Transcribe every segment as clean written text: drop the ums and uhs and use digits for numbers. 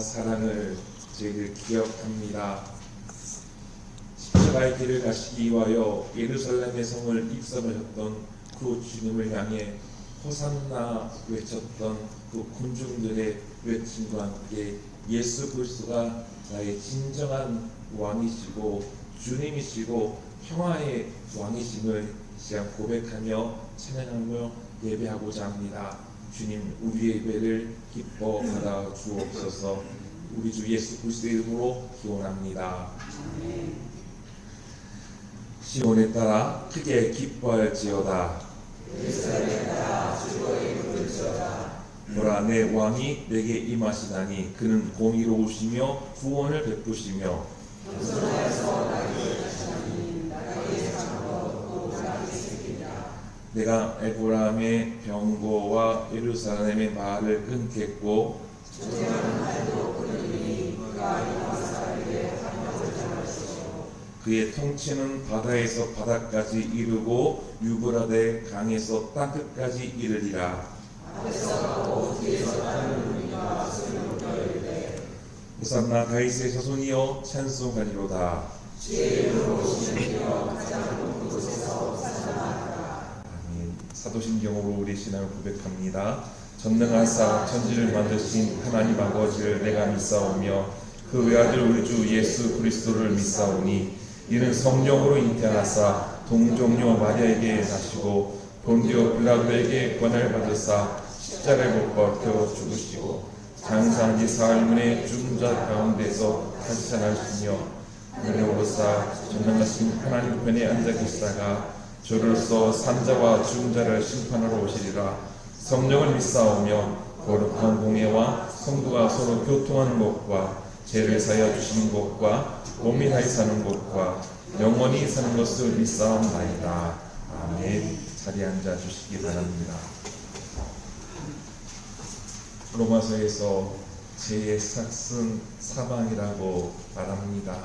사랑을 저희들 기억합니다. 십자가의 길을 가시기 위하여 예루살렘의 성을 입성하셨던 그 주님을 향해 호산나 외쳤던 그 군중들의 외침과 함께 예수 그리스도가 나의 진정한 왕이시고 주님이시고 평화의 왕이심을 시간 고백하며 찬양하며 예배하고자 합니다. 주님, 우리의 예배를 기뻐 받아 주옵소서. 우리 주 예수 그리스도의 이름으로 기원합니다. 시온에 따라 크게 기뻐할지어다. 보라, 내 왕이 내게 임하시다니 그는 공의로우시며 구원을 베푸시며 내가 에브라임의 병거와 예루살렘의 말을 끊겠고 그의 통치는 바다에서 바다까지 이르고 유브라데 강에서 땅끝까지 이르리라. 호산나 다윗의 자손이여 찬송하리로다. 아멘. 사도신경으로 우리 신앙을 고백합니다. 전능하사 천지를 만드신 하나님 아버지를 내가 믿사오며 그 외아들 우리 주 예수 그리스도를 믿사오니 이는 성령으로 잉태하사 동정녀 마리아에게 나시고 본디오 빌라도에게 권한을 받으사 십자가에 못 박혀 죽으시고 장사한 지 사흘만에 죽은 자 가운데서 다시 살아나시며 하늘에 오르사 전능하신 하나님 편에 앉아 계시다가 저로서 산자와 죽은 자를 심판하러 오시리라. 성령을 믿사오며 거룩한 공예와 성도가 서로 교통하는 것과 죄를 사하여 주시는 것과 몸이 다히 사는 것과 영원히 사는 것을 믿사옵나이다. 아멘. 자리에 앉아 주시기 바랍니다. 로마서에서 죄의 삭은 사망이라고 말합니다.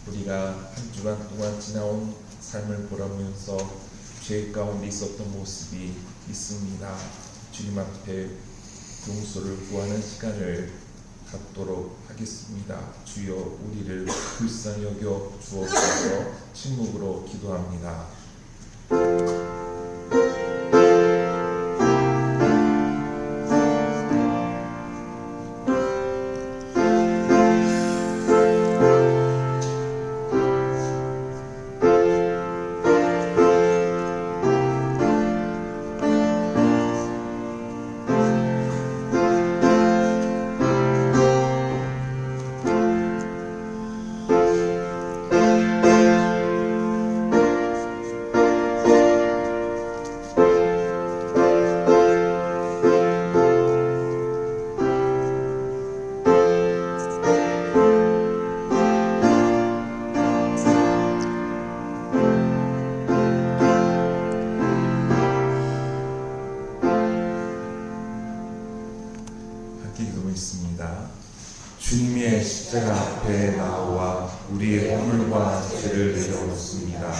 우리가 한 주간 동안 지나온 삶을 보라면서 죄 가운데 있었던 모습이 있습니다. 주님 앞에 용서를 구하는 시간을 갖도록 하겠습니다. 주여 우리를 불쌍히 여겨 주옵소서. 침묵으로 기도합니다. 주님의 십자가 앞에 나와 우리의 허물과 죄를 내려놓습니다.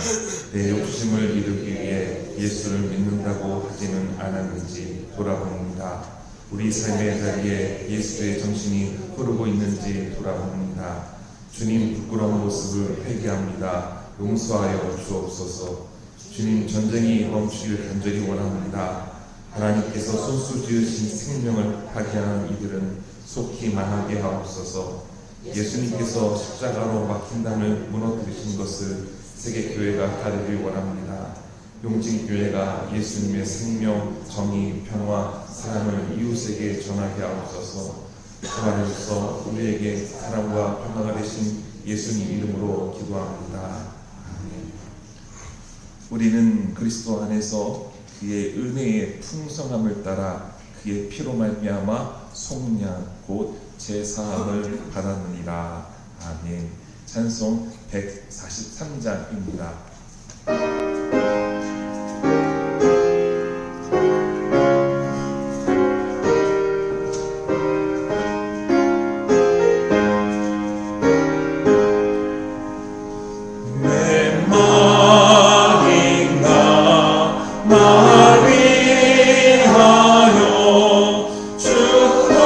내 욕심을 이루기 위해 예수를 믿는다고 하지는 않았는지 돌아봅니다. 우리 삶의 자리에 예수의 정신이 흐르고 있는지 돌아봅니다. 주님 부끄러운 모습을 회개합니다. 용서하여 주옵소서. 주님 전쟁이 멈추길 간절히 원합니다. 하나님께서 손수 지으신 생명을 파괴하는 이들은 속히 망하게 하옵소서. 예수님께서 십자가로 막힌 담을 무너뜨리신 것을 세계교회가 다루길 원합니다. 용진교회가 예수님의 생명, 정의, 평화, 사랑을 이웃에게 전하게 하옵소서. 하나님께서 우리에게 사랑과 평화가 되신 예수님 이름으로 기도합니다. 아멘. 우리는 그리스도 안에서 그의 은혜의 풍성함을 따라 그의 피로 말미암아 속량 곧 제사함을 받았느니라. 아멘. 찬송 143장입니다. 죽도록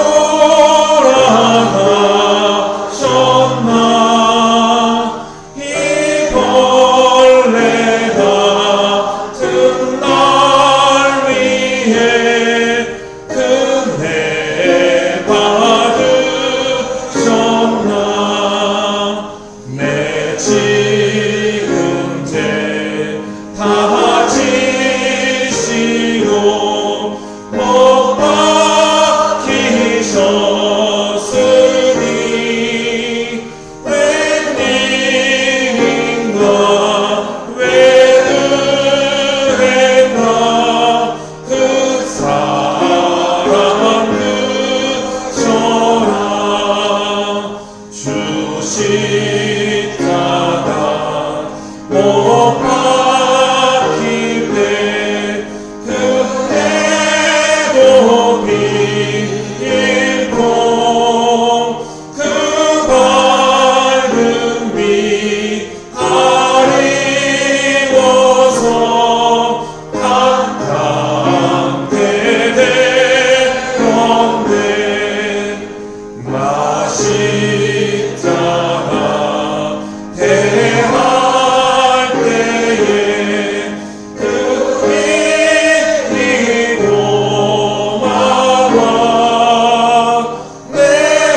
십자가 대할 때에 그 이고 마와 내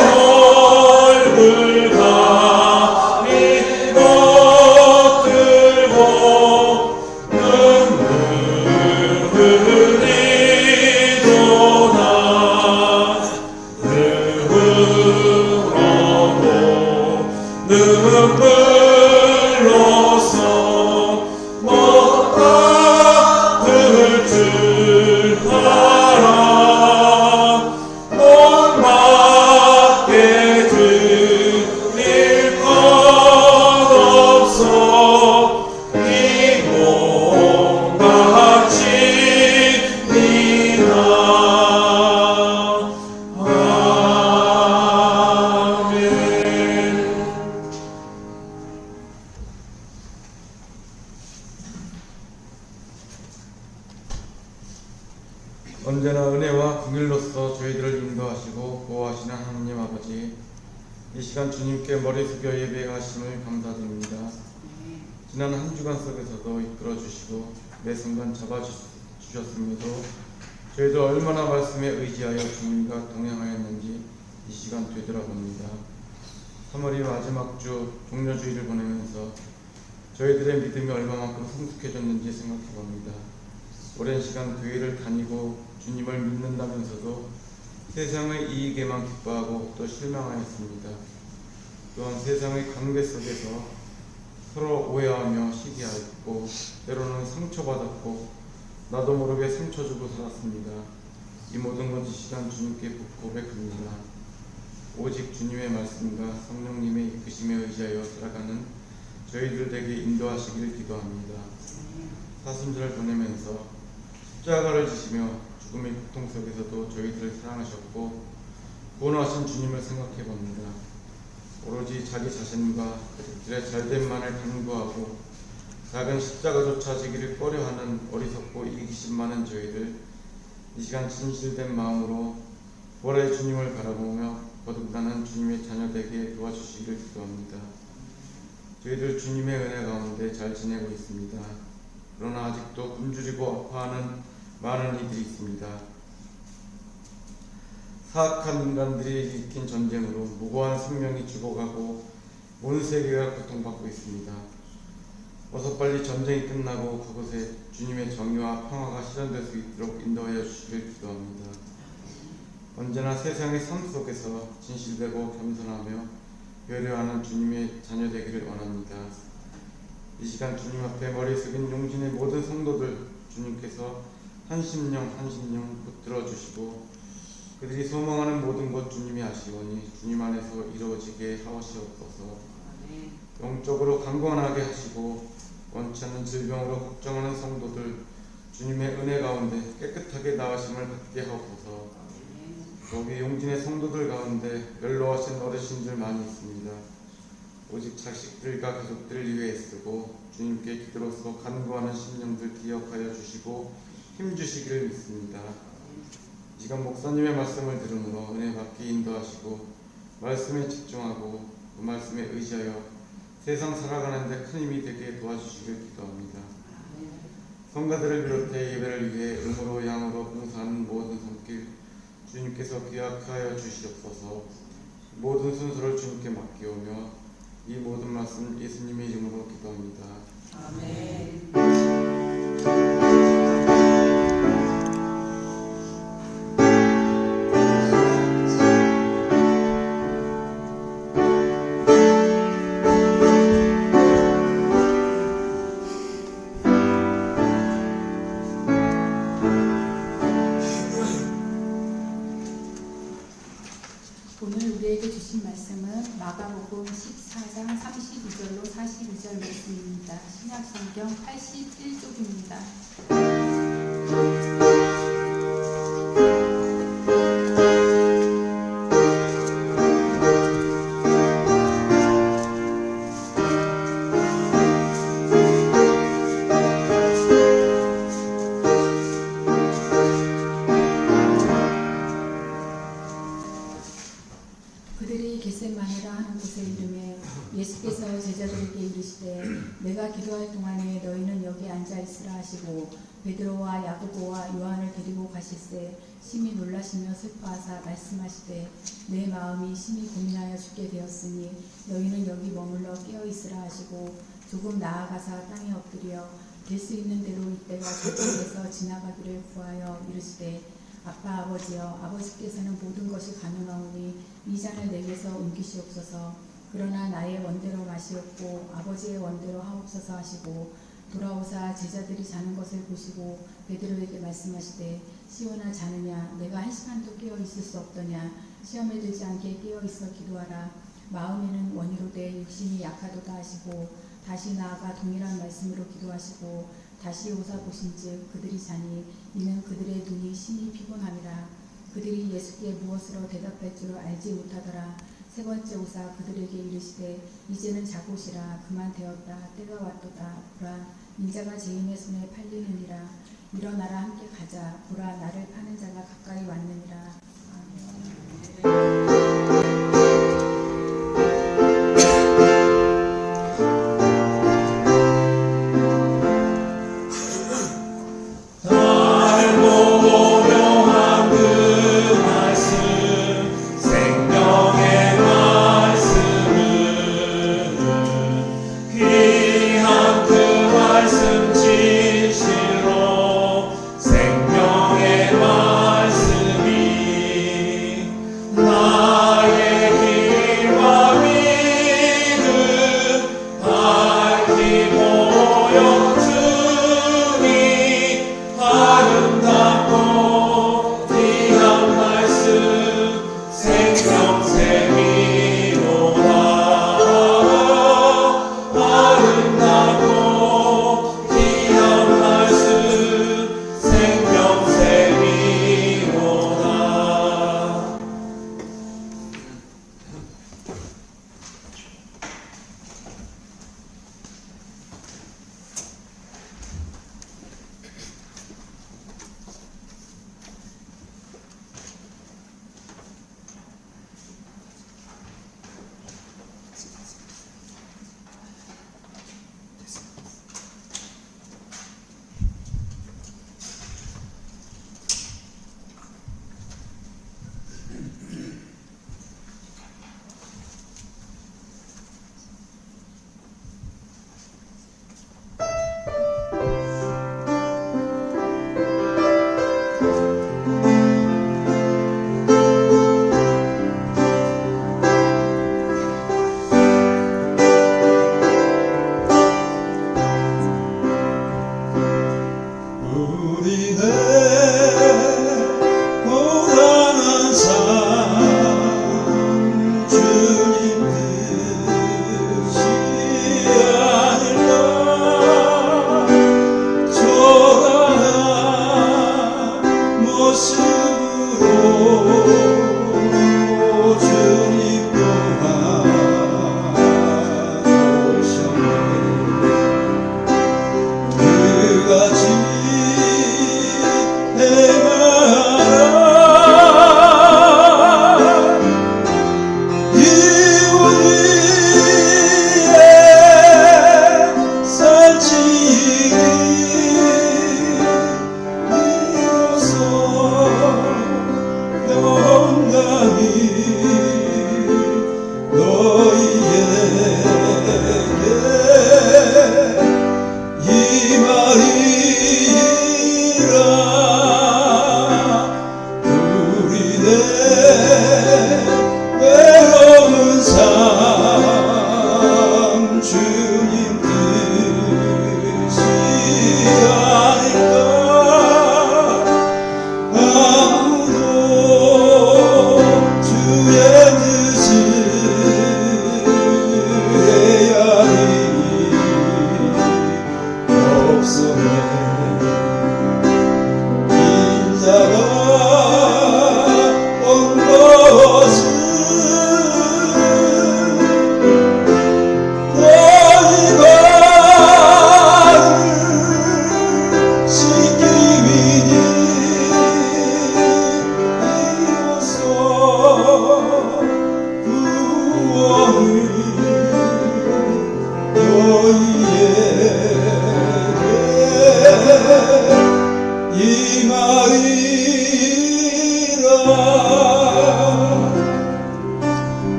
얼굴 가리고 들고 눈물 흘리도다 눈물로서 못 받을 줄 알아 못 받게 드릴 것 없어 이 몸 바칩니다. 언제나 은혜와 긍휼로서 저희들을 인도하시고 보호하시는 하나님 아버지, 이 시간 주님께 머리 숙여 예배하심을 감사드립니다. 지난 한 주간 속에서도 이끌어 주시고 매 순간 잡아주셨음에도 저희들 얼마나 말씀에 의지하여 주님과 동행하였는지 이 시간 되돌아봅니다. 3월이 마지막 주 종려주의를 보내면서 저희들의 믿음이 얼마만큼 성숙해졌는지 생각해봅니다. 오랜 시간 교회를 다니고 주님을 믿는다면서도 세상의 이익에만 기뻐하고 또 실망하였습니다. 또한 세상의 관계 속에서 서로 오해하며 시기하였고 때로는 상처받았고 나도 모르게 상처 주고 살았습니다. 이 모든 것 이 시간 주님께 고백합니다. 오직 주님의 말씀과 성령님의 이끄심에 의지하여 살아가는 저희들 되게 인도하시길 기도합니다. 사순절을 보내면서 십자가를 지시며 죽음의 고통 속에서도 저희들을 사랑하셨고 구원하신 주님을 생각해 봅니다. 오로지 자기 자신과 그들의 잘됨만을 강구하고 작은 십자가조차 지기를 꺼려하는 어리석고 이기심 많은 저희들, 이 시간 진실된 마음으로 부활의 주님을 바라보며 거듭나는 주님의 자녀되게 도와주시기를 기도합니다. 저희들 주님의 은혜 가운데 잘 지내고 있습니다. 그러나 아직도 굶주리고 아파하는 많은 이들이 있습니다. 사악한 인간들이 일으킨 전쟁으로 무고한 생명이 죽어가고 온 세계가 고통받고 있습니다. 어서 빨리 전쟁이 끝나고 그곳에 주님의 정의와 평화가 실현될 수 있도록 인도하여 주시길 기도합니다. 언제나 세상의 삶 속에서 진실되고 겸손하며 배려하는 주님의 자녀 되기를 원합니다. 이 시간 주님 앞에 머리 숙인 용신의 모든 성도들 주님께서 한심령 붙들어 주시고 그들이 소망하는 모든 것 주님이 아시오니 주님 안에서 이루어지게 하시옵소서. 영적으로 강건하게 하시고 원치 않는 질병으로 걱정하는 성도들 주님의 은혜 가운데 깨끗하게 나으심을 받게 하옵소서. 여기 용진의 성도들 가운데 연로하신 어르신들 많이 있습니다. 오직 자식들과 가족들을 위해 쓰고 주님께 기도로서 간구하는 심령들 기억하여 주시고 힘주시기를 믿습니다. 이 시간 목사님의 말씀을 들으므로 은혜 받게 인도하시고 말씀에 집중하고 그 말씀에 의지하여 세상 살아가는 데 큰 힘이 되게 도와주시길 기도합니다. 성가들을 비롯해 예배를 위해 음으로 양으로 봉사하는 모든 손길 주님께서 기억하여 주시옵소서. 모든 순서를 주님께 맡기오며 이 모든 말씀 예수님의 이름으로 기도합니다. 아멘. 오늘 우리에게 주신 말씀은 마가복음 14장 32절로 42절 말씀입니다. 신약성경 81쪽입니다. 그들이 겟세마네라 하는 곳에 이르매 예수께서 제자들에게 이르시되 내가 기도할 동안에 너희는 여기 앉아 있으라 하시고 베드로와 야고보와 요한을 데리고 가실새 심히 놀라시며 슬퍼하사 말씀하시되 내 마음이 심히 고민하여 죽게 되었으니 너희는 여기 머물러 깨어 있으라 하시고 조금 나아가사 땅에 엎드려 될 수 있는 대로 이때가 저쪽에서 지나가기를 구하여 이르시되 아빠 아버지여 아버지께서는 모든 것이 가능하오니 이 잔을 내게서 옮기시옵소서. 그러나 나의 원대로 마시옵고 아버지의 원대로 하옵소서 하시고 돌아오사 제자들이 자는 것을 보시고 베드로에게 말씀하시되 시온아 자느냐 내가 한 시간도 깨어 있을 수 없더냐 시험에 들지 않게 깨어 있어 기도하라. 마음에는 원이로되 육신이 약하도다 하시고 다시 나아가 동일한 말씀으로 기도하시고 다시 오사 보신즉 그들이 자니 이는 그들의 눈이 심히 피곤함이라. 그들이 예수께 무엇으로 대답할 줄 알지 못하더라. 세 번째 오사 그들에게 이르시되 이제는 자고시라. 그만 되었다. 때가 왔도다. 보라 인자가 죄인의 손에 팔리느니라. 일어나라 함께 가자. 보라 나를 파는 자가 가까이 왔느니라. 아멘.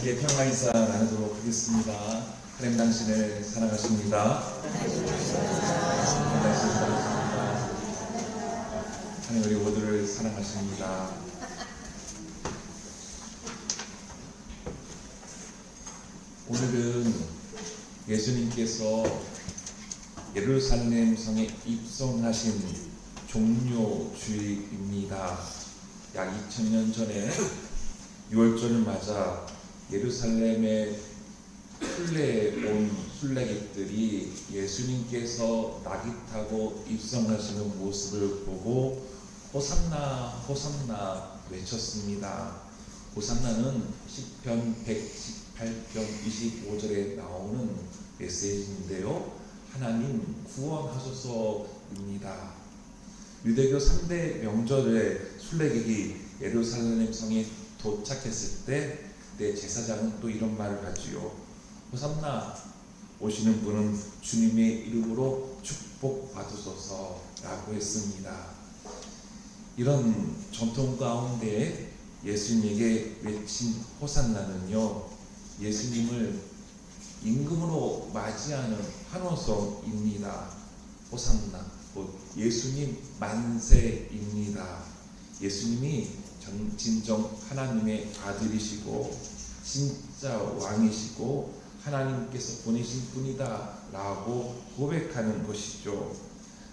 함께 평화 인사 나누도록 하겠습니다. 하나님 당신을 사랑하십니다. 하나님 사랑하십니다. 하나님 우리 모두를 사랑하십니다. 오늘은 예수님께서 예루살렘 성에 입성하신 종료주일입니다. 약 2000년 전에 6월절을 맞아 예루살렘에 순례에 온 순례객들이 예수님께서 낙이 타고 입성하시는 모습을 보고 호산나 호산나 외쳤습니다. 호산나는 시편 118편 25절에 나오는 메시지인데요. 하나님 구원하소서입니다. 유대교 3대 명절에 순례객이 예루살렘 성에 도착했을 때 제사장은 또 이런 말을 하지요. 호산나, 오시는 분은 주님의 이름으로 축복받으소서라고 했습니다. 이런 전통 가운데 예수님에게 외친 호산나는요, 예수님을 임금으로 맞이하는 환호성입니다. 호산나, 곧 예수님 만세입니다. 예수님이 진정 하나님의 아들이시고 진짜 왕이시고 하나님께서 보내신 분이다 라고 고백하는 것이죠.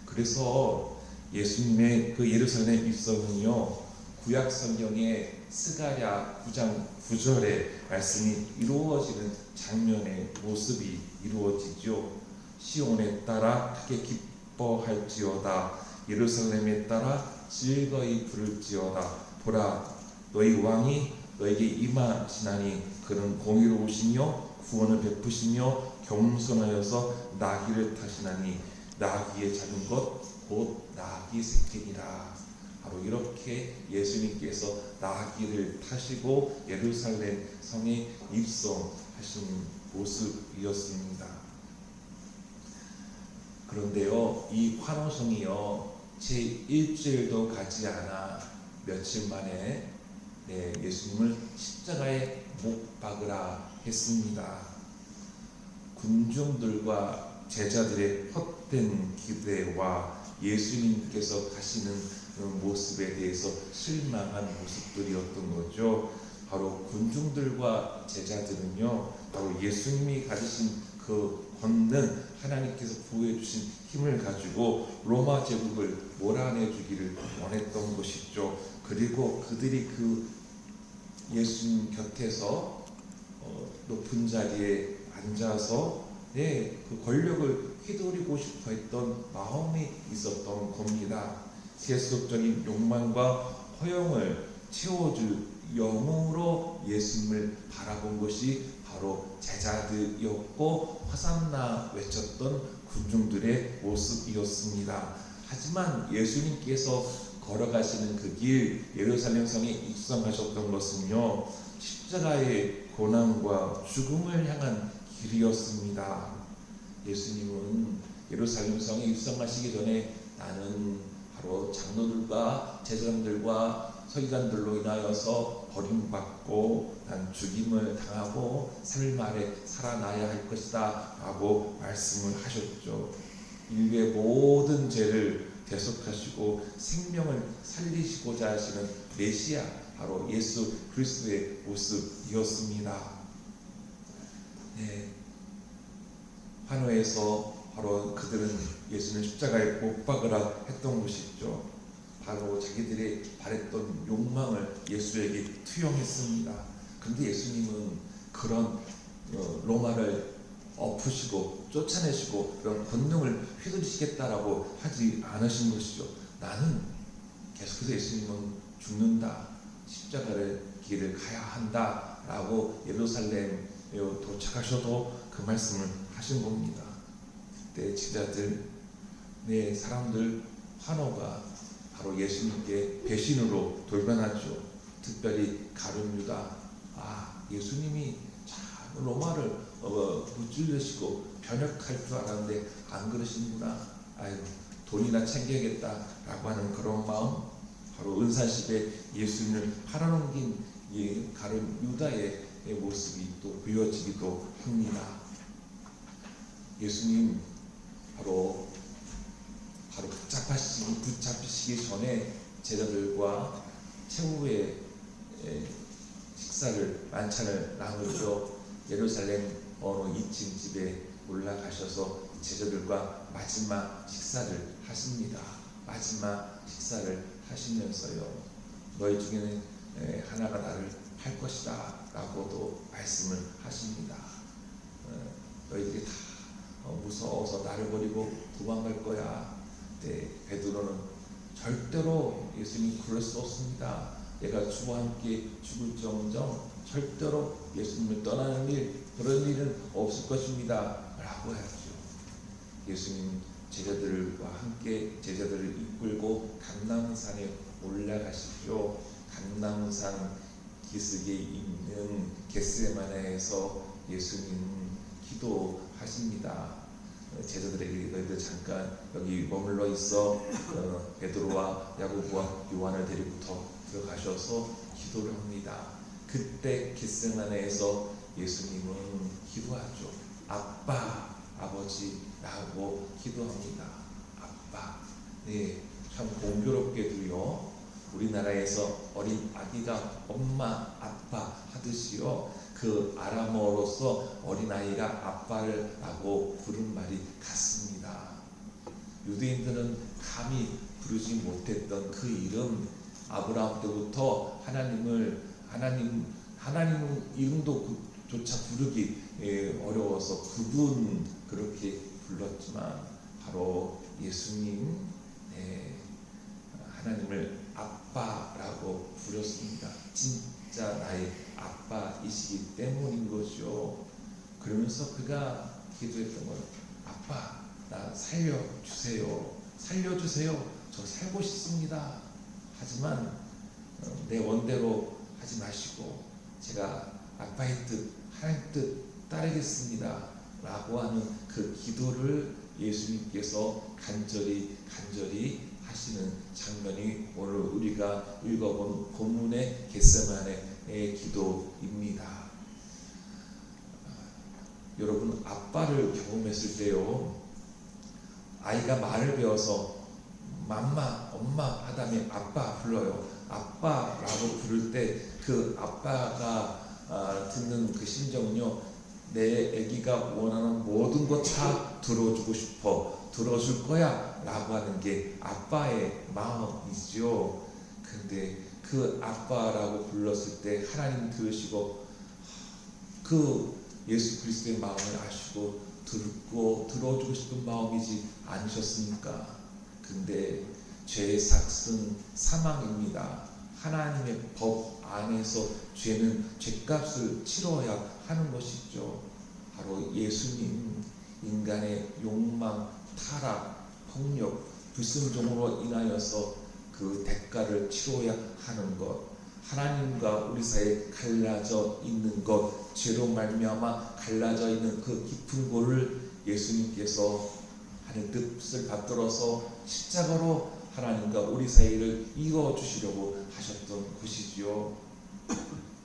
그래서 예수님의 그 예루살렘 입성은요, 구약 성경의 스가랴 9장 9절의 말씀이 이루어지는 장면의 모습이 이루어지죠. 시온에 따라 크게 기뻐할지어다, 예루살렘에 따라 즐거이 부를지어다. 보라, 너희 왕이 너에게 임하시나니 그는 공의로우시며 구원을 베푸시며 겸손하여서 나귀를 타시나니 나귀의 작은 것 곧 나귀 새끼니라. 바로 이렇게 예수님께서 나귀를 타시고 예루살렘 성에 입성하신 모습이었습니다. 그런데요, 이 환호성이요, 제 일주일도 가지 않아 며칠 만에 예수님을 십자가에 못 박으라 했습니다. 군중들과 제자들의 헛된 기대와 예수님께서 가시는 모습에 대해서 실망한 모습들이었던 거죠. 바로 군중들과 제자들은요, 바로 예수님이 가지신 그 권능, 하나님께서 부여해 주신 힘을 가지고 로마 제국을 몰아내 주기를 원했던 것이죠. 그리고 그들이 그 예수님 곁에서 높은 자리에 앉아서 그 권력을 휘두르고 싶어 했던 마음이 있었던 겁니다. 세속적인 욕망과 허영을 채워줄 영으로 예수님을 바라본 것이 바로 제자들이었고 호산나 외쳤던 군중들의 모습이었습니다. 하지만 예수님께서 걸어가시는 그 길, 예루살렘 성에 입성하셨던 것은요, 십자가의 고난과 죽음을 향한 길이었습니다. 예수님은 예루살렘 성에 입성하시기 전에 나는 바로 장로들과 제사장들과 서기관들로 인하여서 버림받고 난 죽임을 당하고 3일 만에 살아나야 할 것이다 라고 말씀을 하셨죠. 인류의 모든 죄를 대속하시고 생명을 살리시고자 하시는 메시아, 바로 예수 그리스도의 모습이었습니다. 환호에서 바로 그들은 예수님을 십자가에 못 박으라 했던 것이죠. 바로 자기들이 바랬던 욕망을 예수에게 투영했습니다. 그런데 예수님은 그런 로마를 엎으시고 쫓아내시고 그런 권능을 휘두르시겠다라고 하지 않으신 것이죠. 나는 계속해서 예수님은 죽는다, 십자가를 길을 가야 한다 라고 예루살렘에 도착하셔도 그 말씀을 하신 겁니다. 그때 제자들, 사람들 환호가 바로 예수님께 배신으로 돌변하죠. 특별히 가룟 유다, 예수님이 참 로마를 무찔러시고 변혁할 줄 알았는데 안 그러시는구나, 돈이나 챙겨야겠다라고 하는 그런 마음, 바로 은사십에 예수님을 팔아넘긴 가룟 유다의 모습이 또 보여지기도 합니다. 예수님 바로 붙잡히시기 전에 제자들과 최후의 만찬을 나누죠. 예루살렘 어느 2층 집에 올라가셔서 제자들과 마지막 식사를 하십니다. 마지막 식사를 하시면서요, 너희 중에는 하나가 나를 할 것이다 라고도 말씀을 하십니다. 너희들이 다 무서워서 나를 버리고 도망갈 거야. 베드로는 절대로 예수님 그럴 수 없습니다. 내가 주와 함께 죽을정정 절대로 예수님을 떠나는 그런 일은 없을 것입니다 라고 하죠. 예수님 제자들과 함께 제자들을 이끌고 감람산에 올라가시죠. 감람산 기슭에 있는 겟세마네에서 예수님 기도하십니다. 제자들에게 너희들 잠깐 여기 머물러 있어 베드로와 야고보와 요한을 데리고부터 들어가셔서 기도를 합니다. 그때 겟세마네에서 예수님은 기도하죠. 아빠, 아버지라고 기도합니다. 아빠. 네, 참 공교롭게도요, 우리나라에서 어린 아기가 엄마, 아빠 하듯이요, 그 아람어로서 어린아이가 아빠를 라고 부른 말이 같습니다. 유대인들은 감히 부르지 못했던 그 이름, 아브라함 때부터 하나님 이름도 조차 부르기 어려워서 그분 그렇게 불렀지만 바로 예수님 하나님을 아빠라고 부르셨습니다. 진짜 나의 아빠이시기 때문인 거죠. 그러면서 그가 기도했던 건 아빠, 나 살려주세요. 저 살고 싶습니다. 하지만 내 원대로 하지 마시고 제가 아빠의 뜻, 하나님 뜻 따르겠습니다 라고 하는 그 기도를 예수님께서 간절히 하시는 장면이 오늘 우리가 읽어본 본문의 겟세마네의 기도입니다. 여러분, 아빠를 경험했을 때요, 아이가 말을 배워서 맘마, 엄마 하다며 아빠 불러요. 아빠라고 부를 때 그 아빠가 듣는 그 심정은요, 내 아기가 원하는 모든 것 다 들어주고 싶어, 들어줄 거야 라고 하는 게 아빠의 마음이죠. 근데 그 아빠라고 불렀을 때 하나님 들으시고 그 예수 그리스도의 마음을 아시고 들어주고 싶은 마음이지 않으셨습니까? 근데 죄의 삭은 사망입니다. 하나님의 법 안에서 죄는 죄값을 치러야 하는 것이죠. 바로 예수님, 인간의 욕망, 타락, 폭력, 불순종으로 인하여서 그 대가를 치러야 하는 것, 하나님과 우리 사이에 갈라져 있는 것, 죄로 말미암아 갈라져 있는 그 깊은 골을 예수님께서 하나님 뜻을 받들어서 십자가로 하나님과 우리 사이를 이어주시려고 하셨던 것이지요.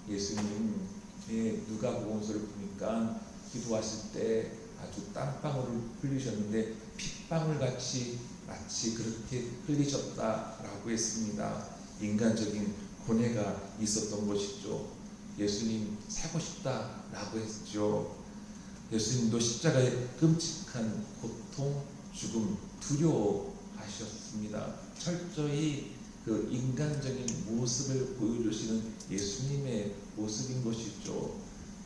예수님의 누가복음서를 보니까 기도하실 때 아주 땀방울을 흘리셨는데 핏방울 같이 마치 그렇게 흘리셨다라고 했습니다. 인간적인 고뇌가 있었던 것이죠. 예수님 살고 싶다라고 했죠. 예수님도 십자가의 끔찍한 고통, 죽음, 두려워하셨습니다. 철저히 그 인간적인 모습을 보여주시는 예수님의 모습인 것이죠.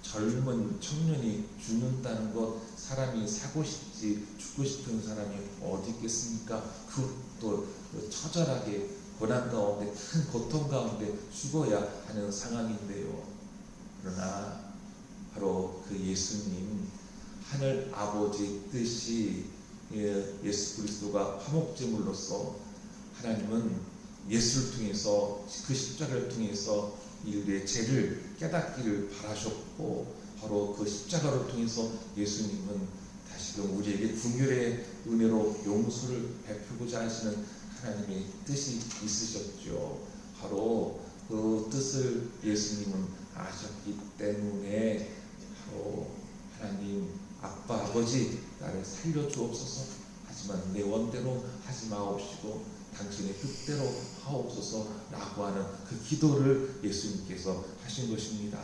젊은 청년이 죽는다는 것, 사람이 살고 싶지 죽고 싶은 사람이 어디 있겠습니까? 그것도 처절하게 고난 가운데, 큰 고통 가운데 죽어야 하는 상황인데요. 그러나 바로 그 예수님, 하늘 아버지의 뜻이 예수 그리스도가 화목제물로서 하나님은 예수를 통해서, 그 십자가를 통해서 인류의 죄를 깨닫기를 바라셨고, 바로 그 십자가를 통해서 예수님은 다시금 우리에게 긍휼의 은혜로 용서를 베푸고자 하시는 하나님의 뜻이 있으셨죠. 바로 그 뜻을 예수님은 아셨기 때문에 바로 하나님 아빠 아버지 나를 살려주옵소서, 하지만 내 원대로 하지 마옵시고 당신의 뜻대로 하옵소서라고 하는 그 기도를 예수님께서 하신 것입니다.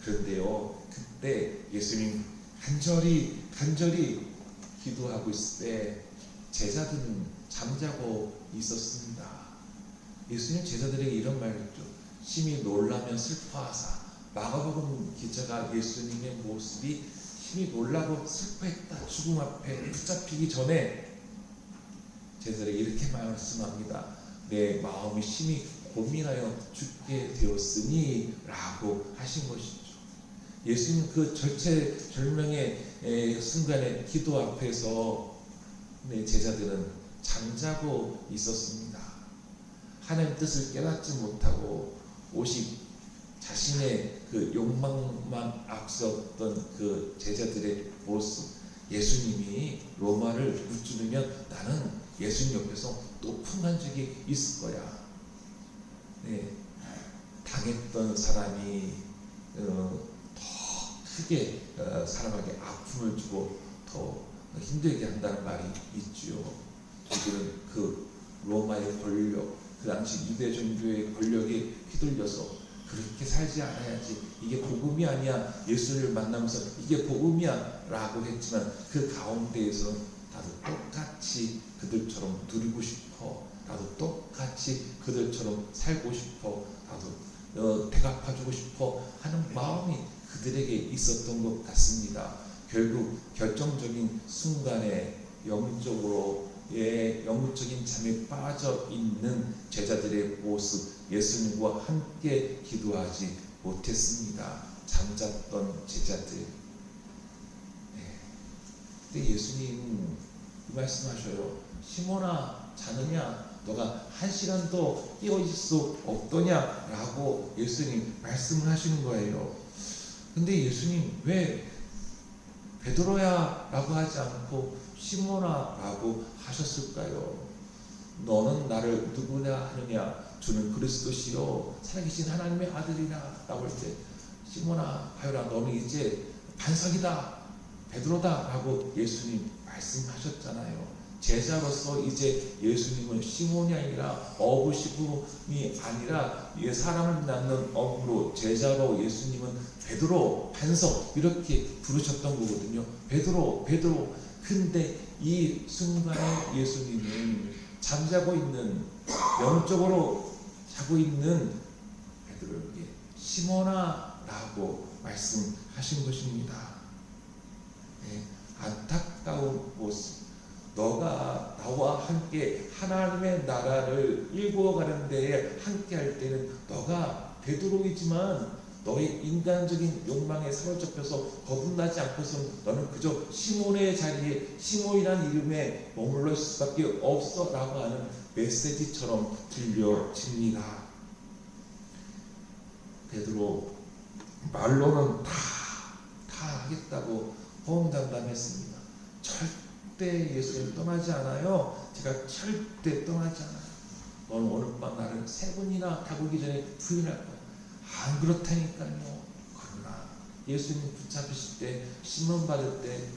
그런데요, 그때 예수님 간절히 기도하고 있을 때 제자들은 잠자고 있었습니다. 예수님 제자들에게 이런 말을 했죠. 심히 놀라며 슬퍼하사. 마가복음 기자가 예수님의 모습이 심히 놀라고 슬퍼했다, 죽음 앞에 붙잡히기 전에 제자들에게 이렇게 말씀합니다. 내 마음이 심히 고민하여 죽게 되었으니 라고 하신 것이죠. 예수님 그 절체절명의 순간에 기도 앞에서 제자들은 잠자고 있었습니다. 하나님의 뜻을 깨닫지 못하고 오직 자신의 그 욕망만 앞섰던 그 제자들의 모습. 예수님이 로마를 무찌르면 나는 예수님 옆에서 높은 간적이 있을 거야. 당했던 사람이 더 크게 사람에게 아픔을 주고 더 힘들게 한다는 말이 있지요. 저들은 그 로마의 권력, 그 당시 유대 종교의 권력에 휘둘려서 그렇게 살지 않아야지, 이게 복음이 아니야, 예수를 만나면서 이게 복음이야 라고 했지만 그 가운데에서는 나도 똑같이 그들처럼 누리고 싶어, 나도 똑같이 그들처럼 살고 싶어, 나도 대갚아주고 싶어 하는 마음이 그들에게 있었던 것 같습니다. 결국 결정적인 순간에 영적인 잠에 빠져 있는 제자들의 모습, 예수님과 함께 기도하지 못했습니다. 잠잤던 제자들. 그때 예수님 이 말씀하셔요. 시몬아, 자느냐? 너가 1시간도 깨어 있을 수 없더냐? 라고 예수님 말씀을 하시는 거예요. 근데 예수님 왜 베드로야 라고 하지 않고 시몬아 라고 하셨을까요? 너는 나를 누구냐 하느냐? 주는 그리스도시요 살아계신 하나님의 아들이라 라고 할 때 시몬아 바요라 너는 이제 반석이다, 베드로다 라고 예수님 말씀하셨잖아요. 제자로서 이제 예수님은 시몬이 아니라 어부시붐이 아니라 사람을 낳는 어부로, 제자로 예수님은 베드로, 반석 이렇게 부르셨던 거거든요. 베드로. 근데 이 순간에 예수님은 잠자고 있는, 영적으로 자고 있는 베드로에게 시몬아 라고 말씀하신 것입니다. 안타까운 모습. 너가 나와 함께 하나님의 나라를 일구어가는 데에 함께 할 때는 너가 베드로이지만 너의 인간적인 욕망에 사로잡혀서 거듭나지 않고서는 너는 그저 시몬의 자리에 시몬이라는 이름에 머물러 있을 수밖에 없어 라고 하는 메시지처럼 들려집니다. 베드로 말로는 다 하겠다고 호언장담했습니다. 절대 예수를 떠나지 않아요. 제가 절대 떠나지 않아요. 너는 오늘 밤 나를 3번이나 다구기 전에 부인할 거야. 안 그렇다니까요. 그러나 예수님 붙잡히실 때, 심문 받을 때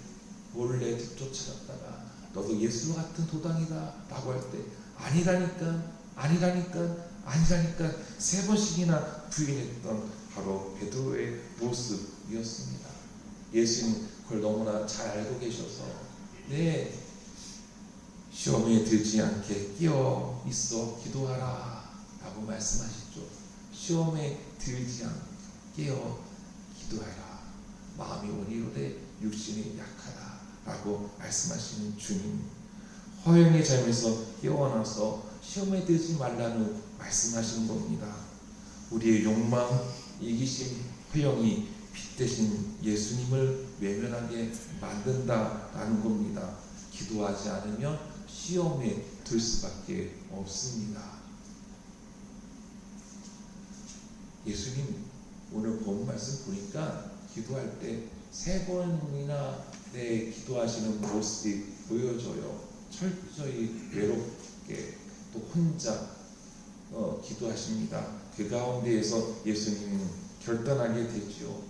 몰래 뒤쫓아갔다가 너도 예수 같은 도당이다 라고 할 때 아니라니까 3번씩이나 부인했던 바로 베드로의 모습이었습니다. 예수님 그걸 너무나 잘 알고 계셔서 시험에 들지 않게 끼어 있어 기도하라 라고 말씀하시죠. 시험에 들지 않게 깨어 기도하라. 마음이 온이로되 육신이 약하다 라고 말씀하시는 주님. 허영의 잠에서 깨어나서 시험에 들지 말라는 말씀하시는 겁니다. 우리의 욕망, 이기심, 허영이 빛 대신 예수님을 외면하게 만든다라는 겁니다. 기도하지 않으면 시험에 들 수밖에 없습니다. 예수님 오늘 본 말씀 보니까 기도할 때 3번이나 기도하시는 모습이 보여져요. 철저히 외롭게 또 혼자 기도하십니다. 그 가운데에서 예수님은 결단하게 되지요.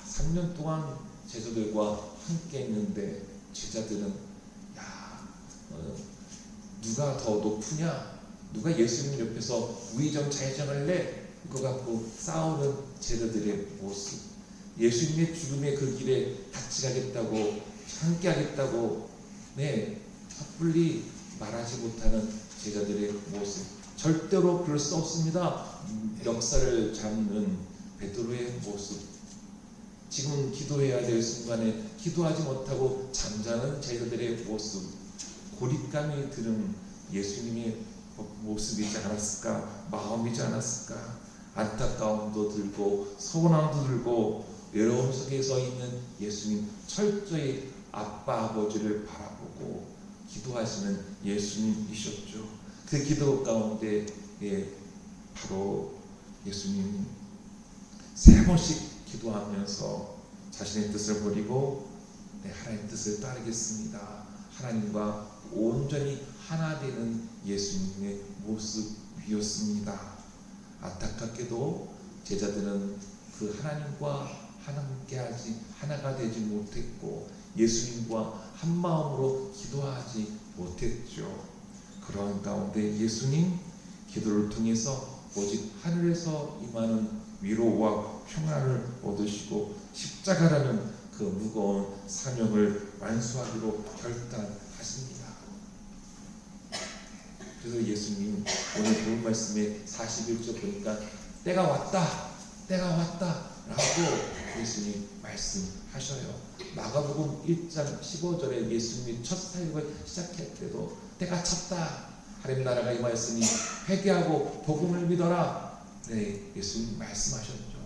3년 동안 제자들과 함께 했는데 제자들은 누가 더 높으냐, 누가 예수님 옆에서 우의정 좌의정할래, 이거 갖고 싸우는 제자들의 모습, 예수님의 죽음의 그 길에 같이 가겠다고, 함께 하겠다고 섣불리 말하지 못하는 제자들의 모습, 절대로 그럴 수 없습니다. 역사를 잡는 베드로의 모습, 지금 기도해야 될 순간에 기도하지 못하고 잠자는 제자들의 모습, 고립감이 드는 예수님의 모습이지 않았을까, 마음이지 않았을까. 안타까움도 들고 서운함도 들고 외로움 속에서 있는 예수님, 철저히 아빠 아버지를 바라보고 기도하시는 예수님이셨죠. 그 기도 가운데 바로 예수님 3번씩 기도하면서 자신의 뜻을 버리고 하나님의 뜻을 따르겠습니다. 하나님과 온전히 하나 되는 예수님의 모습이었습니다. 안타깝게도 제자들은 그 하나님과 함께하지 하나가 되지 못했고 예수님과 한 마음으로 기도하지 못했죠. 그런 가운데 예수님 기도를 통해서 오직 하늘에서 임하는 위로와 평안을 얻으시고 십자가라는 그 무거운 사명을 완수하기로 결단하십니다. 그래서 예수님 오늘 본 말씀에 41절 보니까 때가 왔다 라고 예수님 말씀하셔요. 마가복음 1장 15절에 예수님이 첫 사역을 시작할 때도 때가 찼다, 하나님 나라가 임하였으니 회개하고 복음을 믿어라, 예수님 말씀하셨죠.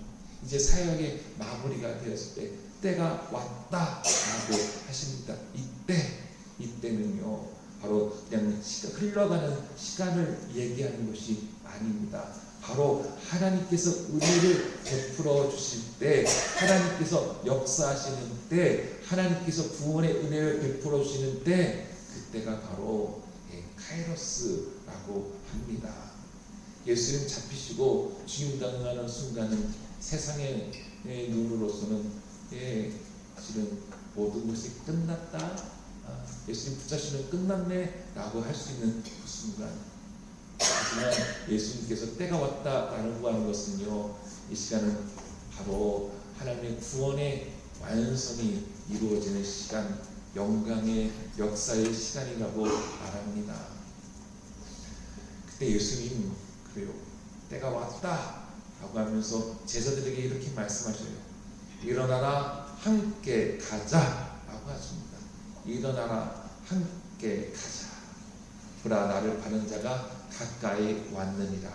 이제 사역의 마무리가 되었을 때 때가 왔다라고 하십니다. 이때는요 바로 그냥 흘러가는 시간을 얘기하는 것이 아닙니다. 바로 하나님께서 은혜를 베풀어 주실 때, 하나님께서 역사하시는 때, 하나님께서 구원의 은혜를 베풀어 주시는 때, 그때가 바로 카이로스라고 합니다. 예수님 잡히시고 죽임당하는 순간은 세상의 눈으로서는 사실은 모든 것이 끝났다, 예수님 붙잡히시면 끝났네 라고 할 수 있는 그 순간, 하지만 예수님께서 때가 왔다라고 하는 것은요, 이 시간은 바로 하나님의 구원의 완성이 이루어지는 시간, 영광의 역사의 시간이라고 말합니다. 그때 예수님 그래요, 때가 왔다라고 하면서 제자들에게 이렇게 말씀하셔요. 일어나라, 함께 가자라고 하십니다. 일어나라, 함께 가자. 보라, 나를 바른 자가 가까이 왔느니라.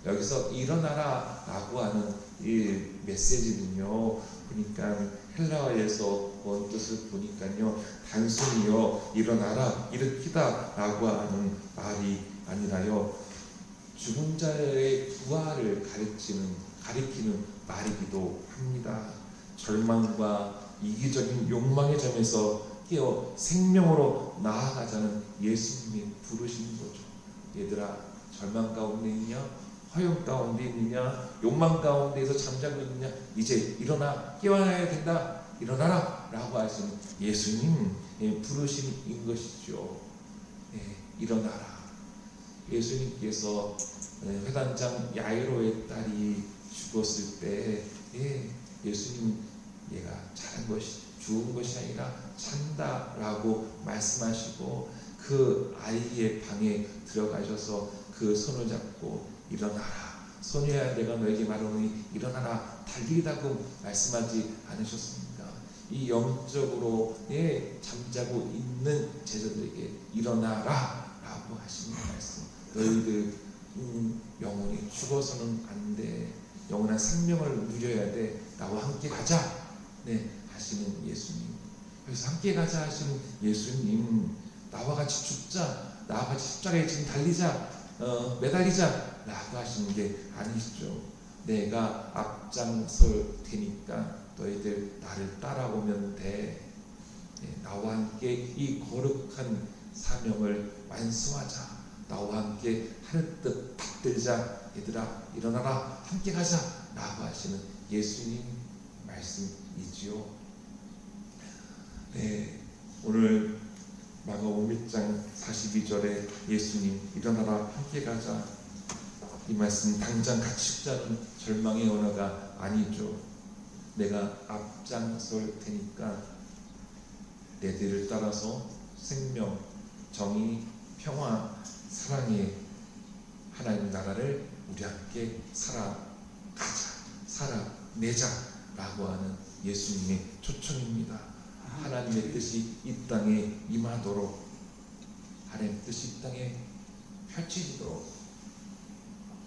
여기서 일어나라 라고 하는 이 메시지는요, 그러니까 헬라어에서 본 뜻을 보니까요, 단순히요 일어나라, 일으키다 라고 하는 말이 아니라요, 죽은 자의 부활을 가리키는 말이기도 합니다. 절망과 이기적인 욕망의 점에서 깨어 생명으로 나아가자는 예수님이 부르시는 거죠. 얘들아, 절망 가운데 있냐? 허영 가운데 있느냐? 욕망 가운데에서 잠자고 있느냐? 이제 일어나, 깨어나야 된다, 일어나라 라고 하시는 예수님 부르심인 것이죠. 일어나라. 예수님께서 회당장 야이로의 딸이 죽었을 때 예수님 얘가 자는 것이, 죽은 것이 아니라 산다라고 말씀하시고 그 아이의 방에 들어가셔서 그 손을 잡고 일어나라, 소녀야 내가 너에게 말하노니 일어나라, 달리라고 말씀하지 않으셨습니까? 이 영적으로 잠자고 있는 제자들에게 일어나라 라고 하시는 말씀, 너희들 영혼이 죽어서는 안 돼, 영원한 생명을 누려야 돼, 나와 함께 가자 하시는 예수님. 그래서 함께 가자 하시는 예수님, 나와 같이 죽자, 나와 같이 십자가에 지금 달리자, 매달리자 라고 하시는 게 아니시죠. 내가 앞장설 테니까 너희들 나를 따라오면 돼. 나와 함께 이 거룩한 사명을 완수하자, 나와 함께 하늘 뜻 받들자. 얘들아 일어나라, 함께 가자 라고 하시는 예수님 말씀이지요. 네, 오늘 마가복음 1장 42절에 예수님 일어나라, 함께 가자, 이 말씀 당장 같이 죽자는 절망의 언어가 아니죠. 내가 앞장설 테니까 내들을 따라서 생명, 정의, 평화, 사랑의 하나님 나라를 우리 함께 살아가자, 살아내자 라고 하는 예수님의 초청입니다. 하나님의 뜻이 이 땅에 임하도록, 하나님의 뜻이 이 땅에 펼쳐지도록,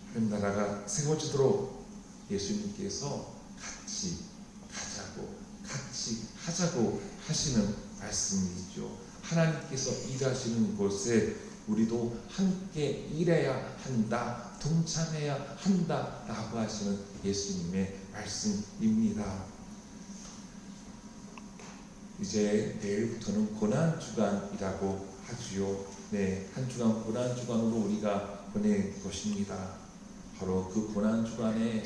하나님 나라가 세워지도록 예수님께서 같이 가자고, 같이 하자고 하시는 말씀이죠. 하나님께서 일하시는 곳에 우리도 함께 일해야 한다, 동참해야 한다 라고 하시는 예수님의 말씀입니다. 이제 내일부터는 고난주간이라고 하지요. 네, 한 주간 고난주간으로 우리가 보낼 것입니다. 바로 그 고난주간에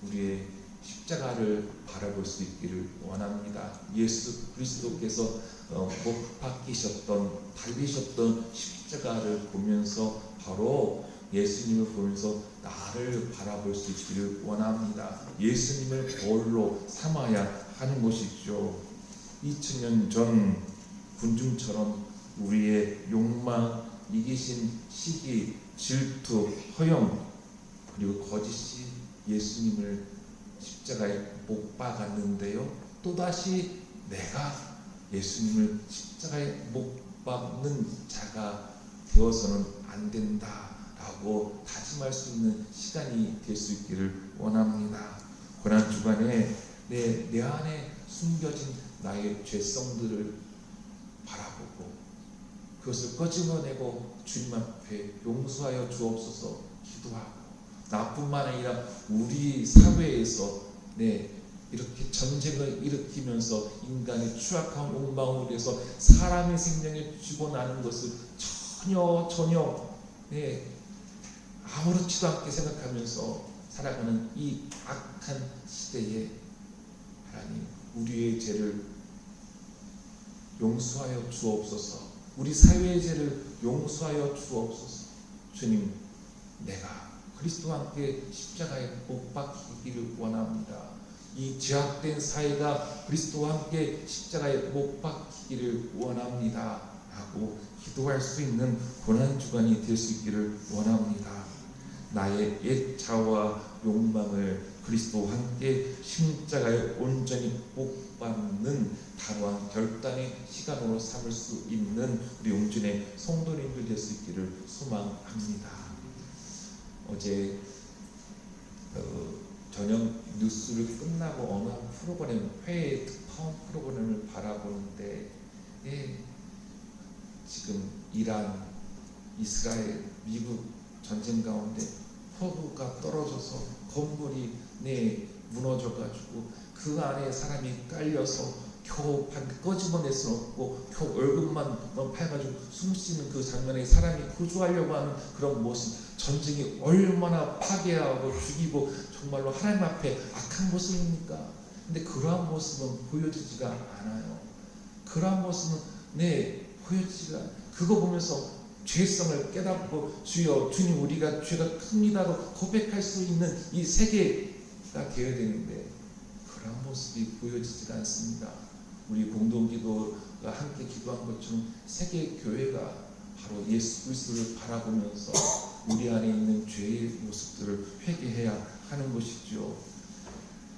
우리의 십자가를 바라볼 수 있기를 원합니다. 예수 그리스도께서 못 박히셨던, 달리셨던 십자가를 보면서, 바로 예수님을 보면서 나를 바라볼 수 있기를 원합니다. 예수님을 볼로 삼아야 하는 것이죠. 2000년 전 군중처럼 우리의 욕망, 이기심, 시기, 질투, 허영, 그리고 거짓이 예수님을 십자가에 못 박았는데요, 또다시 내가 예수님을 십자가에 못 박는 자가 되어서는 안 된다라고 다짐할 수 있는 시간이 될 수 있기를 원합니다. 고난주간에 내 안에 숨겨진 나의 죄성들을 바라보고 그것을 꺼집어내고 주님 앞에 용서하여 주옵소서 기도하고, 나뿐만 아니라 우리 사회에서 이렇게 전쟁을 일으키면서 인간의 추악한 욕망으로 해서 사람의 생명을 죽어나는 것을 전혀 아무렇지도 않게 생각하면서 살아가는 이 악한 시대에 하나님, 우리의 죄를 용서하여 주옵소서. 우리 사회의 죄를 용서하여 주옵소서. 주님, 내가 그리스도와 함께 십자가에 못 박히기를 원합니다. 이 죄악된 사회가 그리스도와 함께 십자가에 못 박히기를 원합니다 라고 기도할 수 있는 고난주간이 될 수 있기를 원합니다. 나의 옛 자아와 욕망을 그리스도와 함께 십자가에 온전히 못 박는 단호한 결단의 시간으로 삼을 수 있는 우리 용진의 성도님들 될 수 있기를 소망합니다. 어제 저녁 뉴스를 끝나고 어느 한 프로그램, 회의 특파원 프로그램을 바라보는데 지금 이란, 이스라엘, 미국 전쟁 가운데 폭우가 떨어져서 건물이 무너져가지고 그 안에 사람이 깔려서 겨우 꺼집어낼 수 없고 겨우 얼굴만 파가지고 숨쉬는 그 장면에 사람이 구조하려고 하는 그런 모습, 전쟁이 얼마나 파괴하고 죽이고 정말로 하나님 앞에 악한 모습입니까? 근데 그러한 모습은 보여지지가 않아요. 그러한 모습은 보여지지가 않아요. 그거 보면서 죄성을 깨닫고 주여, 주님 우리가 죄가 큽니다로 고백할 수 있는 이 세계가 되어야 되는데 그러한 모습이 보여지지가 않습니다. 우리 공동기도가 함께 기도한 것처럼 세계 교회가 바로 예수 그리스도를 바라보면서 우리 안에 있는 죄의 모습들을 회개해야 하는 것이죠.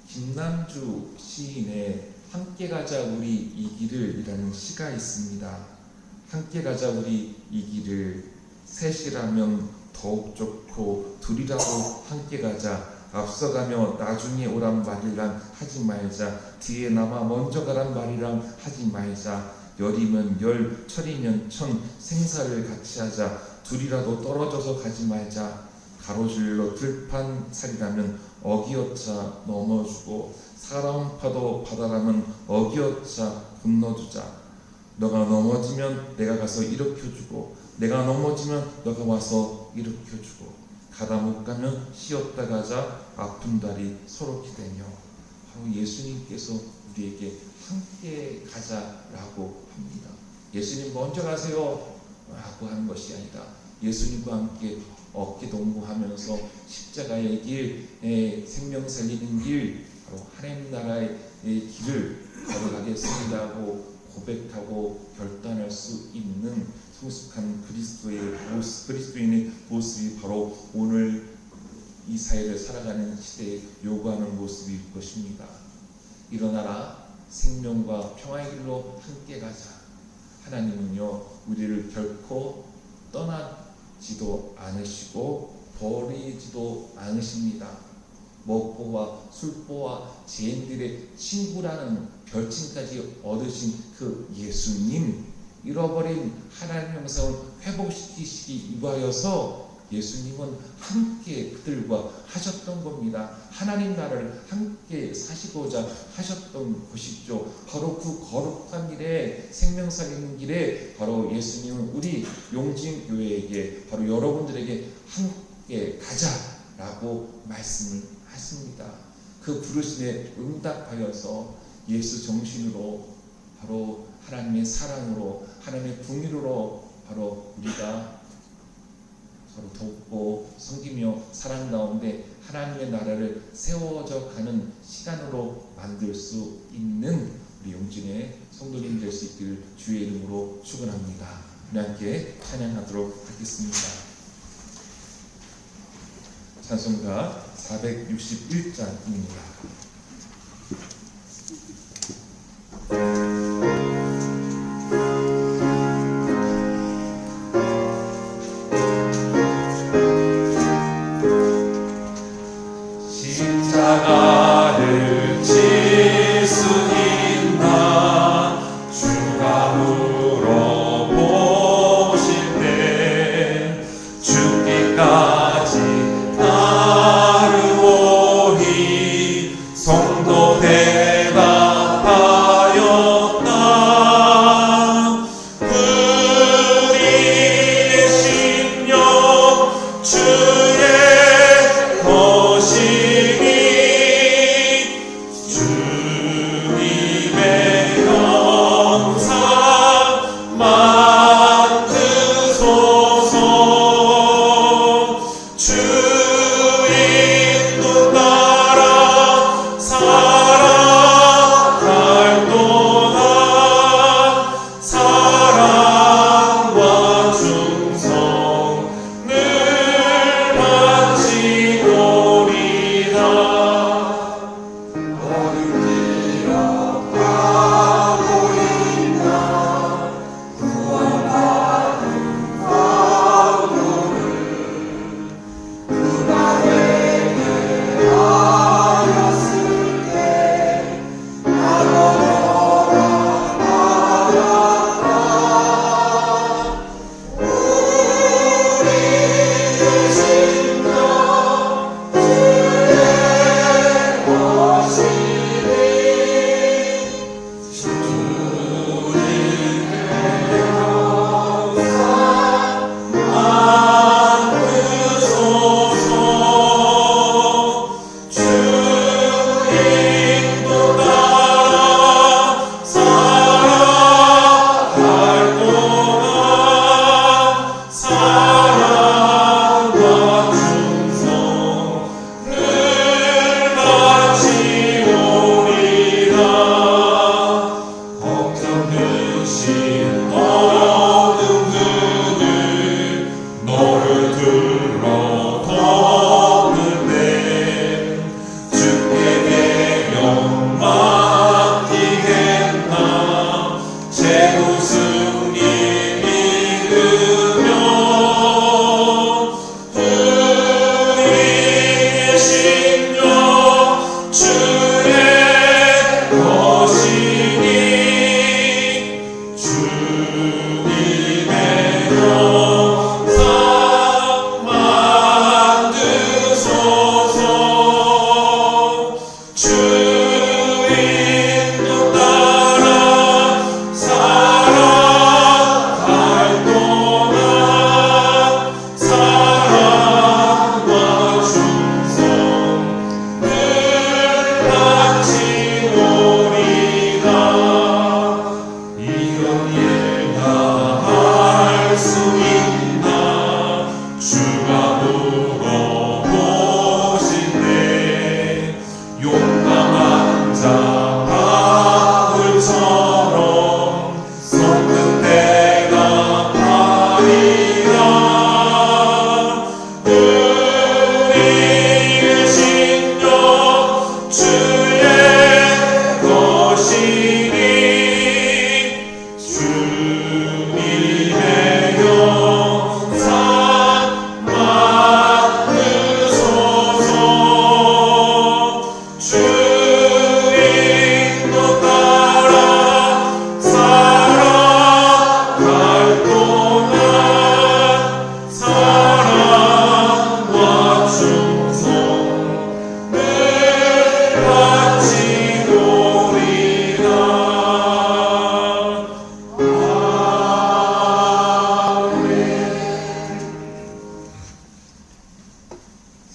김남주 시인의 함께 가자 우리 이 길을이라는 시가 있습니다. 함께 가자 우리 이 길을, 셋이라면 더욱 좋고 둘이라도 함께 가자. 앞서가며 나중에 오란 말이랑 하지 말자. 뒤에 남아 먼저 가란 말이랑 하지 말자. 열이면 열, 천이면 천, 생사를 같이 하자. 둘이라도 떨어져서 가지 말자. 가로질러 들판 살이라면 어기어차 넘어주고, 사람 파도 바다라면 어기어차 건너주자. 너가 넘어지면 내가 가서 일으켜주고, 내가 넘어지면 너가 와서 일으켜주고, 가다 못 가면 쉬었다 가자 아픈 다리 서로 기대며 바로 예수님께서 우리에게 함께 가자라고 합니다. 예수님 먼저 가세요 라고 하는 것이 아니라 예수님과 함께 어깨 동무하면서 십자가의 길, 생명 살리는 길, 바로 하나님 나라의 길을 걸어가겠습니다 하고 고백하고 결단할 수 있는 성숙한 그리스도인의 모습이 바로 오늘 이 사회를 살아가는 시대에 요구하는 모습일 것입니다. 일어나라, 생명과 평화의 길로 함께 가자. 하나님은요 우리를 결코 떠나지도 않으시고 버리지도 않으십니다. 먹보와 술보와 죄인들의 친구라는 별칭까지 얻으신 그 예수님, 잃어버린 하나님의 형상을 회복시키시기 위하여서 예수님은 함께 그들과 하셨던 겁니다. 하나님 나라를 함께 사시고자 하셨던 것이죠. 바로 그 거룩한 길에, 생명 살리는 길에 바로 예수님은 우리 용진교회에게, 바로 여러분들에게 함께 가자라고 말씀을 하십니다. 그 부르심에 응답하여서 예수 정신으로, 바로 하나님의 사랑으로, 하나님의 궁유로 바로 우리가 서로 돕고 섬기며 사랑 가운데 하나님의 나라를 세워져 가는 시간으로 만들 수 있는 우리 용진의 성도님 될 수 있기를 주의 이름으로 축원합니다. 우리 함께 찬양하도록 하겠습니다. 찬송가 461장입니다. 십자가를 칠 수 있나 주가 물어보실 때 죽기까지 따르오니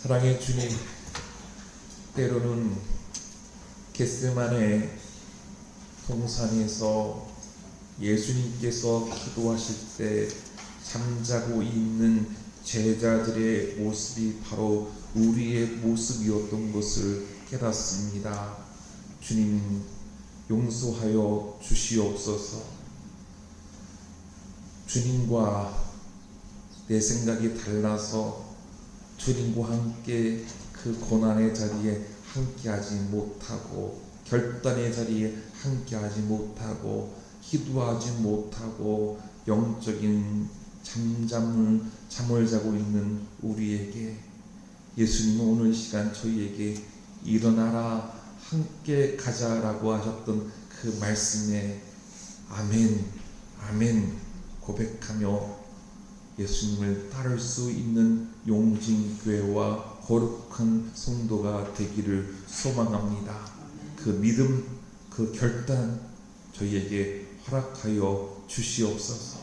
사랑의 주님, 때로는 겟세마네 동산에서 예수님께서 기도하실 때 잠자고 있는 제자들의 모습이 바로 우리의 모습이었던 것을 깨닫습니다. 주님, 용서하여 주시옵소서. 주님과 내 생각이 달라서 주님과 함께 그 고난의 자리에 함께하지 못하고, 결단의 자리에 함께하지 못하고, 기도하지 못하고 영적인 잠을 자고 있는 우리에게 예수님은 오늘 이 시간 저희에게 일어나라, 함께 가자라고 하셨던 그 말씀에 아멘, 아멘 고백하며 예수님을 따를 수 있는 용진교회와 거룩한 성도가 되기를 소망합니다. 그 믿음, 그 결단 저희에게 허락하여 주시옵소서.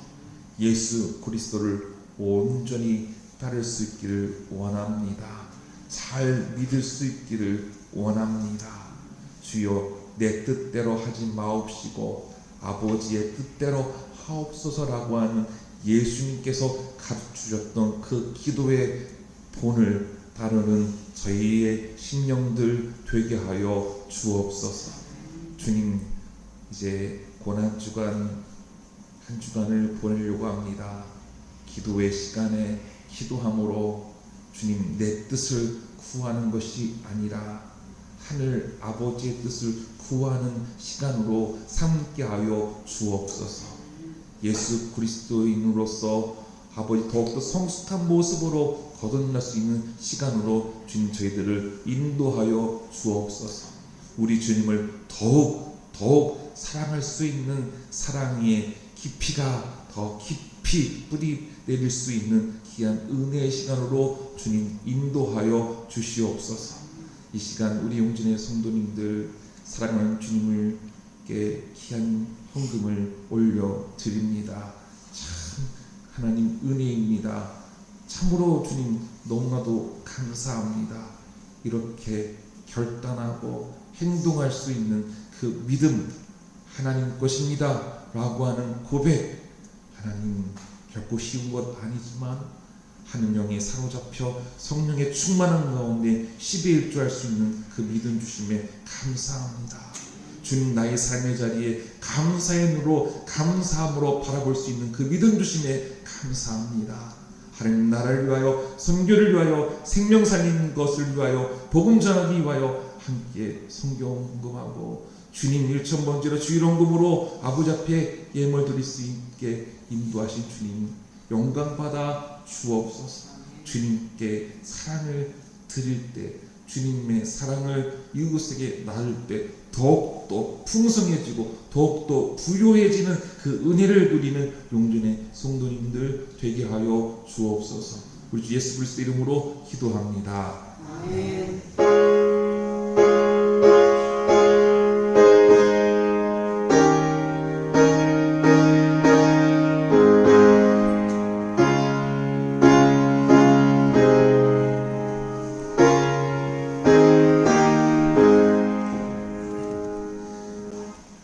예수 그리스도를 온전히 따를 수 있기를 원합니다. 잘 믿을 수 있기를 원합니다. 주여, 내 뜻대로 하지 마옵시고 아버지의 뜻대로 하옵소서라고 하는 예수님께서 가르쳐주셨던 그 기도의 본을 따르는 저희의 심령들 되게 하여 주옵소서. 주님, 이제 고난주간 한 주간을 보내려고 합니다. 기도의 시간에 기도함으로 주님, 내 뜻을 구하는 것이 아니라 하늘 아버지의 뜻을 구하는 시간으로 삼게 하여 주옵소서. 예수 그리스도인으로서 아버지 더욱더 성숙한 모습으로 거듭날 수 있는 시간으로 주님 저희들을 인도하여 주옵소서. 우리 주님을 더욱 사랑할 수 있는 사랑의 깊이가 더 깊이 뿌리 내릴 수 있는 귀한 은혜의 시간으로 주님 인도하여 주시옵소서. 이 시간 우리 용진의 성도님들 사랑하는 주님께 귀한 헌금을 올려드립니다. 참 하나님 은혜입니다. 참으로 주님 너무나도 감사합니다. 이렇게 결단하고 행동할 수 있는 그 믿음, 하나님 것입니다 라고 하는 고백, 하나님 결코 쉬운 것 아니지만 하느님에 사로잡혀 성령의 충만한 가운데 10의 1조 할 수 있는 그 믿음 주심에 감사합니다. 주님, 나의 삶의 자리에 감사의 눈으로 감사함으로 바라볼 수 있는 그 믿음 주심에 감사합니다. 하나님 나라를 위하여, 선교를 위하여, 생명 살리는 것을 위하여, 복음 전하기 위하여 함께 성경 공급하고 주님 일천번제로 주일헌금으로 아버지 앞에 예물 드릴 수 있게 인도하신 주님 영광 받아 주옵소서. 주님께 사랑을 드릴 때, 주님의 사랑을 이웃에게 나눌 때 더욱더 풍성해지고 더욱더 부요해지는 그 은혜를 누리는 용진의 성도님들 되게 하여 주옵소서. 우리 주 예수 그리스도 이름으로 기도합니다. 아멘.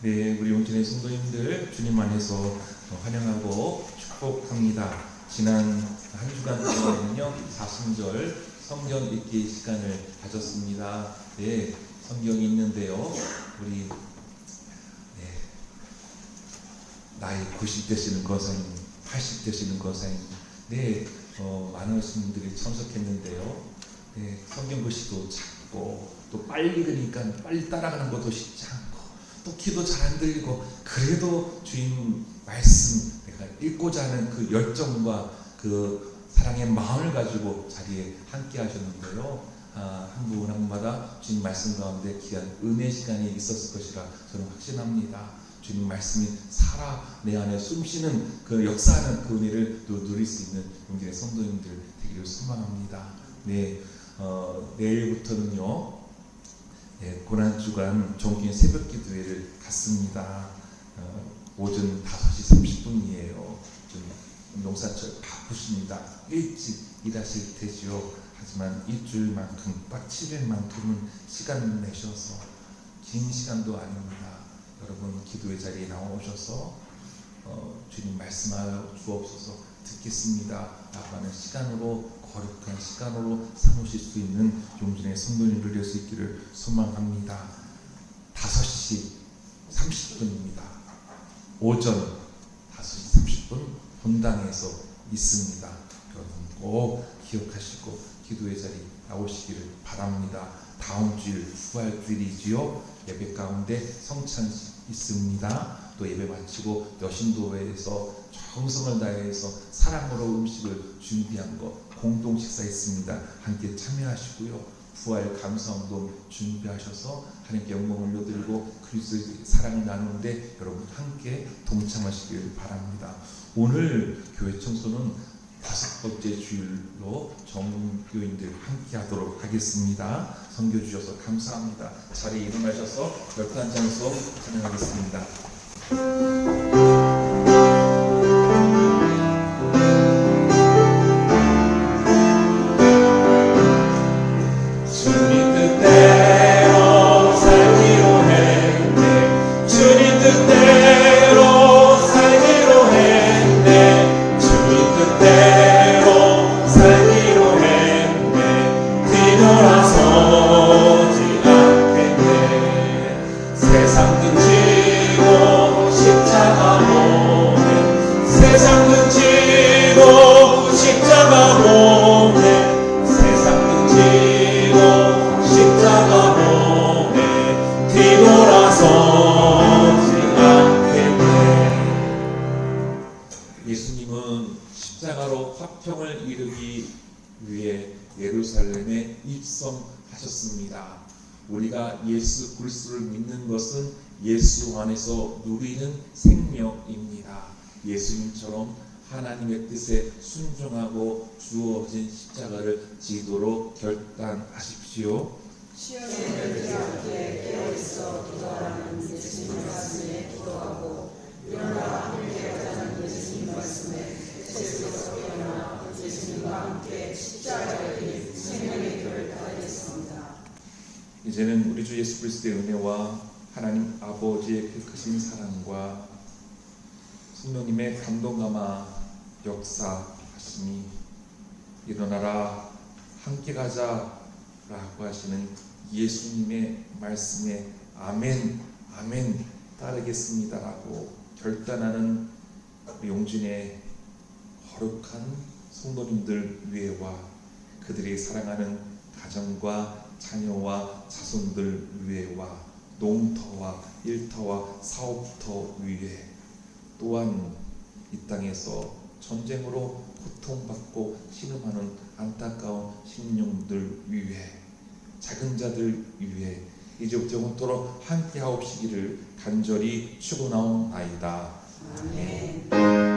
네, 우리 용진의 성도님들 주님 안에서 환영하고 축복합니다. 지난 한 주간 동안에는요 사순절 성경 읽기 시간을 가졌습니다. 네, 성경이 있는데요, 우리 나이 90 되시는 권사님, 80 되시는 권사님, 많은 분들이 참석했는데요. 네, 성경 글씨도 작고 또 빨리 읽으니까 빨리 따라가는 것도 쉽지 않고 또 귀도 잘 안 들리고, 그래도 주님 말씀 내가 읽고자 하는 그 열정과 그 사랑의 마음을 가지고 자리에 함께 하셨는데요. 한 분 한 분마다 주님 말씀 가운데 귀한 은혜 시간이 있었을 것이라 저는 확신합니다. 주님 말씀이 살아 내 안에 숨쉬는 그 역사하는 그 은혜를 또 누릴 수 있는 용진의 성도님들 되기를 소망합니다. 네, 내일부터는요 고난주간 정기인 새벽기도회를 갖습니다. 오전 5시 30분이에요. 좀 농사철 바쁘십니다. 일찍 일하실 테지요. 하지만 일주일만큼, 딱 7일만큼은 시간 내셔서, 긴 시간도 아닙니다. 여러분 기도의 자리에 나오셔서 주님 말씀하여 주옵소서, 듣겠습니다 라고 하는 시간으로, 거룩한 시간으로 삼으실 수 있는 용진의 성도님들 될 수 있기를 소망합니다. 5시 30분입니다. 오전 5시 30분 본당에서 있습니다. 여러분 꼭 기억하시고 기도의 자리 나오시기를 바랍니다. 다음 주일 부활주일이지요. 예배 가운데 성찬식 있습니다. 또 예배 마치고 여신도회에서 정성을 다해서 사랑으로 음식을 준비한 거 공동 식사 있습니다. 함께 참여하시고요. 부활 감사운동 준비하셔서 하나님께 영광을 올려드리고 그리스도의 사랑을 나누는데 여러분 함께 동참하시길 바랍니다. 오늘 교회 청소는 5번째 주일로 정교인들 함께 하도록 하겠습니다. 선교 주셔서 감사합니다. 자리에 일어나셔서 열탄 장소 진행하겠습니다. 주님 뜻대로 살기로 했네. 주님 뜻대로 살기로 했네. 주님 뜻대로 살기로 했네. 뒤돌아서지 않겠네. 세상 등지고 십자가 보네. 세상 등지고 십자가 보네. 세상 등지고 십자가 보네. 뒤돌아서지 않겠네. 예수님은 십자가로 화평을 이루기 위해 예루살렘에 입성하셨습니다. 우리가 예수 그리스도를 믿는 것은 예수 안에서 누리는 생명입니다. 예수님처럼 하나님의 뜻에 순종하고 주어진 십자가를 지도록 결단하십시오. 쉬어내지 않게 깨어있어 기도하라는 예수님 말씀에 기도하고 일어나 함께 하자는 예수님 말씀에 죄에서 깨어나 예수님과 함께 십자가에 달린 생명의 길을 따르겠습니다. 이제는 우리 주 예수 그리스도의 은혜와 하나님 아버지의 그 크신 사랑과 성령님의 감동감화 역사하시니 일어나라 함께 가자 라고 하시는 예수님의 말씀에 아멘 아멘 따르겠습니다 라고 결단하는 우리 용진의 거룩한 성도님들 위에와 그들이 사랑하는 가정과 자녀와 자손들 위에와 농터와 일터와 사업터 위에 또한 이 땅에서 전쟁으로 고통받고 신음하는 안타까운 심령들 위해 작은 자들 위해 이제부터 영원토록 함께 하옵시기를 간절히 축원하옵나이다. 아멘.